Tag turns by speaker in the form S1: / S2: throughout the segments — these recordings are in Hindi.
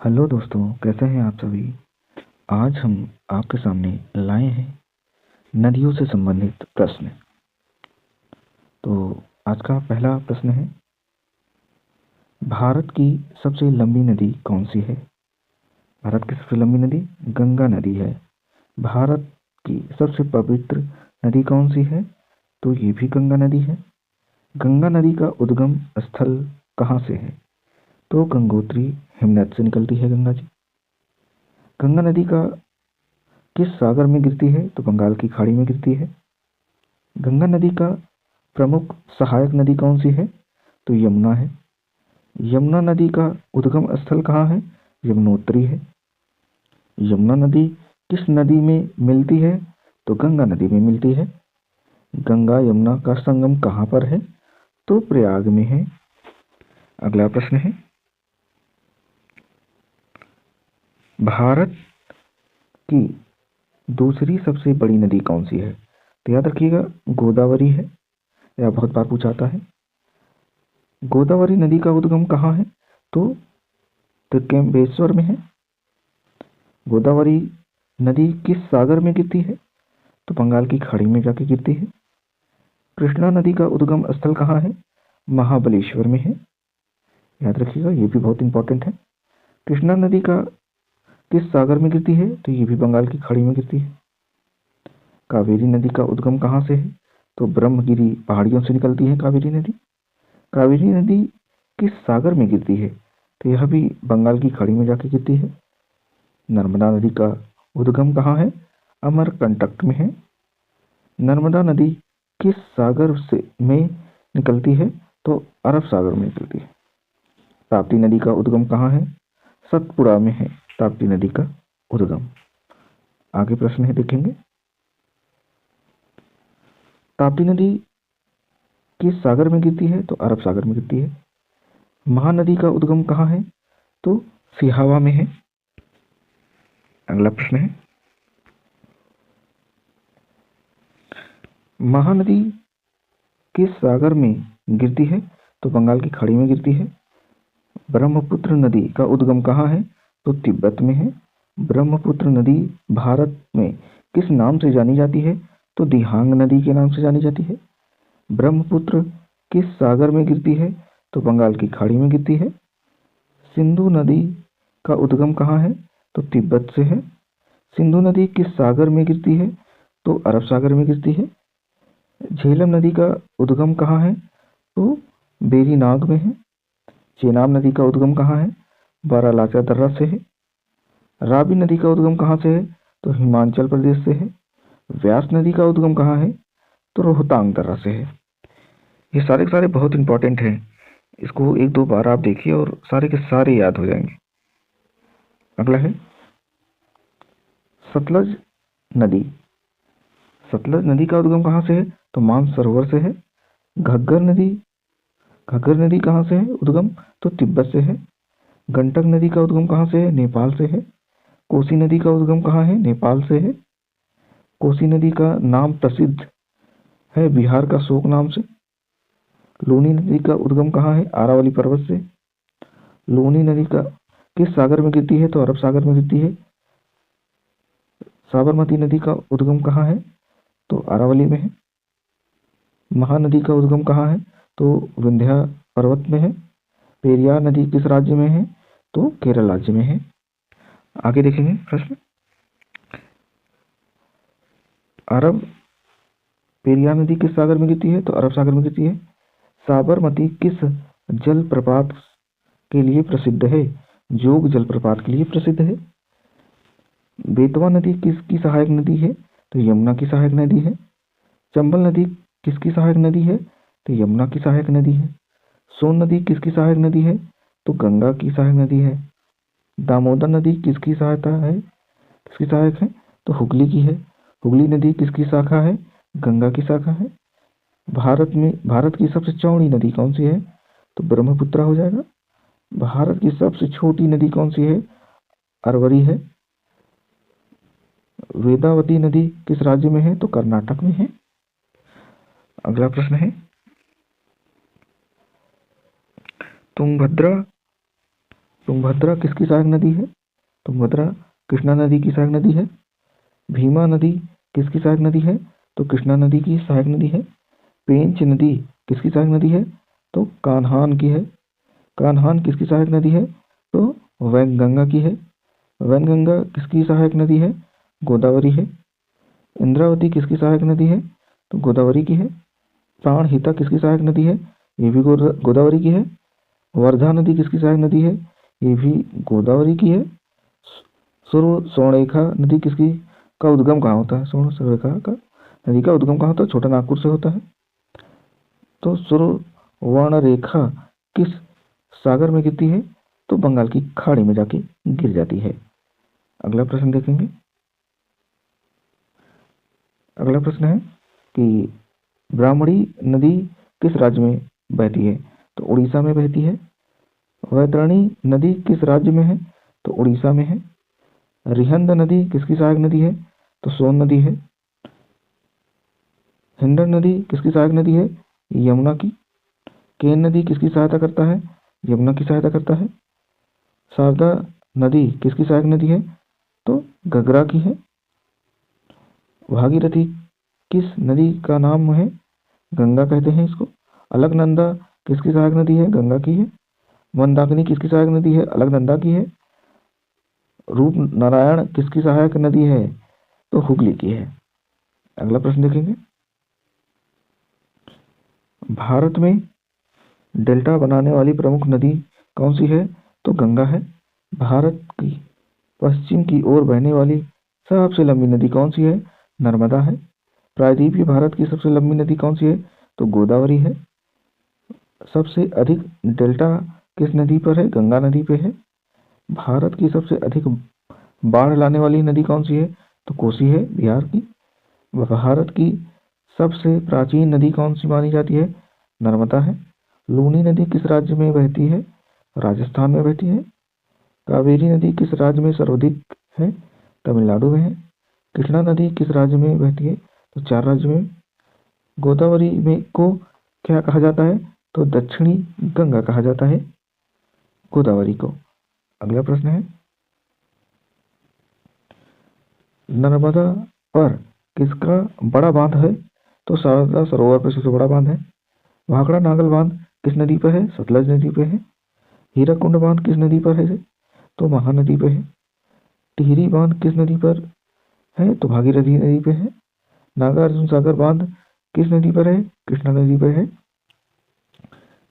S1: हेलो दोस्तों, कैसे हैं आप सभी। आज हम आपके सामने लाए हैं नदियों से संबंधित प्रश्न। तो आज का पहला प्रश्न है, भारत की सबसे लंबी नदी कौन सी है। भारत की सबसे लंबी नदी गंगा नदी है। भारत की सबसे पवित्र नदी कौन सी है, तो ये भी गंगा नदी है। गंगा नदी का उद्गम स्थल कहाँ से है, तो गंगोत्री हिमनद से निकलती है गंगा जी। गंगा नदी का किस सागर में गिरती है, तो बंगाल की खाड़ी में गिरती है। गंगा नदी का प्रमुख सहायक नदी कौन सी है, तो यमुना है। यमुना नदी का उद्गम स्थल कहाँ है, यमुनोत्री है। यमुना नदी किस नदी में मिलती है, तो गंगा नदी में मिलती है। गंगा यमुना का संगम कहाँ पर है, तो प्रयाग में है। अगला प्रश्न है, भारत की दूसरी सबसे बड़ी नदी कौन सी है, तो याद रखिएगा गोदावरी है। यह बहुत बार पूछा जाता है। गोदावरी नदी का उद्गम कहाँ है, तो त्रिकम्बेश्वर में है। गोदावरी नदी किस सागर में गिरती है, तो बंगाल की खाड़ी में जाके गिरती है। कृष्णा नदी का उद्गम स्थल कहाँ है, महाबलेश्वर में है। याद रखिएगा, ये भी बहुत इंपॉर्टेंट है। कृष्णा नदी का किस सागर में गिरती है, तो ये भी बंगाल की खाड़ी में गिरती है। कावेरी नदी का उद्गम कहाँ से है, तो ब्रह्मगिरी पहाड़ियों से निकलती है कावेरी नदी। कावेरी नदी किस सागर में गिरती है, तो यह भी बंगाल की खाड़ी में जाके गिरती है। नर्मदा नदी का उद्गम कहाँ है, अमरकंटक में है। नर्मदा नदी किस सागर से में निकलती है, तो अरब सागर में निकलती है। ताप्ती नदी का उद्गम कहाँ है, सतपुड़ा में है ताप्ती नदी का उद्गम। आगे प्रश्न है, देखेंगे। ताप्ती नदी किस सागर में गिरती है, तो अरब सागर में गिरती है। महानदी का उद्गम कहाँ है, तो सिहावा में है। अगला प्रश्न है, महानदी किस सागर में गिरती है, तो बंगाल की खाड़ी में गिरती है। ब्रह्मपुत्र नदी का उद्गम कहाँ है, तो तिब्बत में है। ब्रह्मपुत्र नदी भारत में किस नाम से जानी जाती है, तो दिहांग नदी के नाम से जानी जाती है। ब्रह्मपुत्र किस सागर में गिरती है, तो बंगाल की खाड़ी में गिरती है। सिंधु नदी का उद्गम कहाँ है, तो तिब्बत से है। सिंधु नदी किस सागर में गिरती है, तो अरब सागर में गिरती है। झेलम नदी का उद्गम कहाँ है, तो बेरीनाग में है। चेनाब नदी का उद्गम कहाँ है, बारालाचा दर्रा से है। रावी नदी का उद्गम कहाँ से है, तो हिमाचल प्रदेश से है। व्यास नदी का उद्गम कहाँ है, तो रोहतांग दर्रा से है। ये सारे के सारे बहुत इंपॉर्टेंट हैं। इसको एक दो बार आप देखिए और सारे के सारे याद हो जाएंगे। अगला है, सतलज नदी। सतलज नदी का उद्गम कहाँ से है, तो मानसरोवर से है। घग्गर नदी घग्गर नदी कहाँ से है उद्गम, तो तिब्बत से है। गंडक नदी का उद्गम कहाँ से है, नेपाल से है। कोसी नदी का उद्गम कहाँ है, नेपाल से है। कोसी नदी का नाम प्रसिद्ध है बिहार का शोक नाम से। लूनी नदी का उद्गम कहाँ है, आरावली पर्वत से। लूनी नदी का किस सागर में गिरती है, तो अरब सागर में गिरती है। साबरमती नदी का उद्गम कहाँ है, तो अरावली में है। महानदी का उद्गम कहाँ है, तो विंध्या पर्वत में है। पेरियार नदी किस राज्य में है, तो केरल राज्य में है। आगे देखेंगे प्रश्न। अरब पेरियार नदी किस सागर में गिरती है, तो अरब सागर में गिरती है। साबरमती किस जलप्रपात के लिए प्रसिद्ध है, जोग जलप्रपात के लिए प्रसिद्ध है। बेतवा नदी किसकी सहायक नदी है, तो यमुना की सहायक नदी है। चंबल नदी किसकी सहायक नदी है, तो यमुना की सहायक नदी है। सोन नदी किसकी सहायक नदी है, तो गंगा की सहायक नदी है। दामोदर नदी किसकी सहायक है, तो हुगली की है। हुगली नदी किसकी शाखा है, गंगा की शाखा है। भारत की सबसे चौड़ी नदी कौन सी है, तो ब्रह्मपुत्र हो जाएगा। भारत की सबसे छोटी नदी कौन सी है, अरवरी है। वेदावती नदी किस राज्य में है, तो कर्नाटक में है। अगला प्रश्न है, तुंगभद्रा तुंगभद्रा किसकी सहायक नदी है? तुंगभद्रा कृष्णा नदी की सहायक नदी है। भीमा नदी किसकी सहायक नदी है? तो कृष्णा नदी की सहायक नदी है। पेंच नदी किसकी सहायक नदी है? तो कान्हान की है। कान्हान किसकी सहायक नदी है? तो वैनगंगा की है। वैनगंगा किसकी सहायक नदी है? गोदावरी है। इंद्रावती किसकी सहायक नदी है? तो गोदावरी की है। प्राणहिता किसकी सहायक नदी है? ये भी गोदावरी की है। वर्धा नदी किसकी सहायक नदी है? ये भी गोदावरी की है। स्वर्णरेखा नदी किसकी का उद्गम कहाँ होता है? स्वर्णरेखा का नदी का उद्गम कहाँ होता है? छोटा नागपुर से होता है। तो स्वर्णरेखा किस सागर में गिरती है? तो बंगाल की खाड़ी में जाके गिर जाती है। अगला प्रश्न देखेंगे। अगला प्रश्न है कि ब्राह्मणी नदी किस राज्य में बहती है? तो उड़ीसा में बहती है। वैतरणी नदी किस राज्य में है? तो उड़ीसा में है। रिहंद नदी किसकी सहायक नदी है? तो सोन नदी है। हिंडन नदी किसकी सहायक नदी है? यमुना की। केन नदी किसकी सहायता करता है? यमुना की सहायता करता है। शारदा नदी किसकी सहायक नदी है? तो घग्गरा की है। भागीरथी किस नदी का नाम है? गंगा कहते हैं इसको। अलकनंदा किसकी सहायक नदी है? गंगा की है। मंदाकिनी किसकी सहायक नदी है? अलकनंदा की है। रूप नारायण किसकी सहायक नदी है? तो हुगली की है। अगला प्रश्न देखेंगे। भारत में डेल्टा बनाने वाली प्रमुख नदी कौन सी है? तो गंगा है। भारत की पश्चिम की ओर बहने वाली सबसे लंबी नदी कौन सी है? नर्मदा है। प्रायद्वीपीय भारत की सबसे लंबी नदी कौन सी है? तो गोदावरी है। सबसे अधिक डेल्टा किस नदी पर है? गंगा नदी पे है। भारत की सबसे अधिक बाढ़ लाने वाली नदी कौन सी है? तो कोसी है, बिहार की। भारत की सबसे प्राचीन नदी कौन सी मानी जाती है? नर्मदा है। लूनी नदी किस राज्य में बहती है? राजस्थान में बहती है। कावेरी नदी किस राज्य में सर्वाधिक है? तमिलनाडु में है। कृष्णा नदी किस राज्य में बहती है? तो 4 राज्य में। गोदावरी में को क्या कहा जाता है? तो दक्षिणी गंगा कहा जाता है गोदावरी को। अगला प्रश्न है, नर्मदा पर किसका बड़ा बांध है? तो शारदा सरोवर पर सबसे बड़ा बांध है। भाखड़ा नागल बांध किस नदी पर है? सतलज नदी पे है। हीराकुंड बांध किस नदी पर है? तो महानदी पे है। टिहरी बांध किस नदी पर है? तो भागीरथी नदी पे है। नागार्जुन सागर बांध किस नदी पर है? कृष्णा नदी पर है।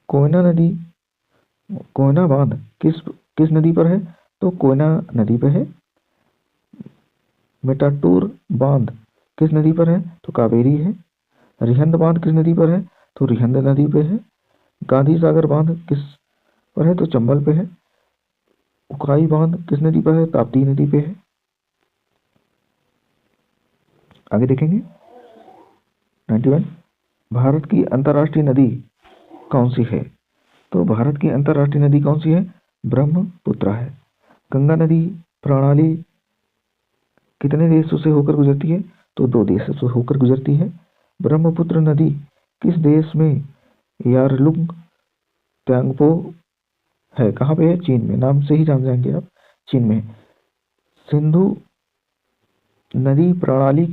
S1: कोयना बांध किस नदी पर है? तो कोयना नदी पर है। मेटाटूर बांध किस नदी पर है? तो कावेरी है। रिहंद बांध किस नदी पर है? तो रिहंद नदी पे है। गांधी सागर बांध किस पर है? तो चंबल पे है। उकाई बांध किस नदी पर है? ताप्ती नदी पे है। आगे देखेंगे 91। भारत की अंतर्राष्ट्रीय नदी कौन सी है? तो भारत की अंतर्राष्ट्रीय नदी कौन सी है? ब्रह्मपुत्र है। गंगा नदी प्रणाली कितने देशों से होकर गुजरती है? तो 2 देशों से होकर गुजरती है। ब्रह्मपुत्र नदी किस देश में यारलुंग त्सांगपो है? कहाँ पे है? चीन में। नाम से ही जान जाएंगे आप, चीन में। सिंधु नदी प्रणाली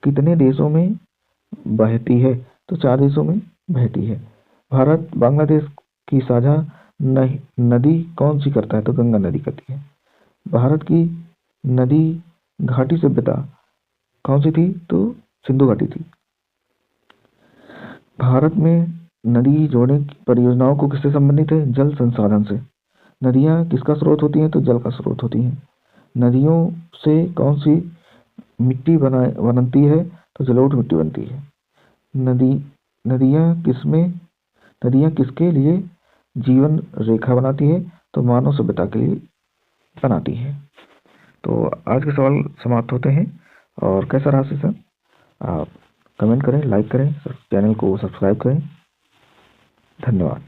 S1: कितने देशों में बहती है? तो 4 देशों में बहती है। भारत बांग्लादेश की साझा नदी कौन सी करता है? तो गंगा नदी करती है। भारत की नदी घाटी सभ्यता कौन सी थी? तो सिंधु घाटी थी। भारत में नदी जोड़ने की परियोजनाओं को किससे संबंधित है? जल संसाधन से। नदियाँ किसका स्रोत होती हैं? तो जल का स्रोत होती हैं। नदियों से कौन सी मिट्टी बनती है? तो जलोढ़ मिट्टी बनती है। नदियाँ किसके लिए जीवन रेखा बनाती है? तो मानव सभ्यता के लिए बनाती है। तो आज के सवाल समाप्त होते हैं। और कैसा रहा सेशन? आप कमेंट करें, लाइक करें, चैनल को सब्सक्राइब करें। धन्यवाद।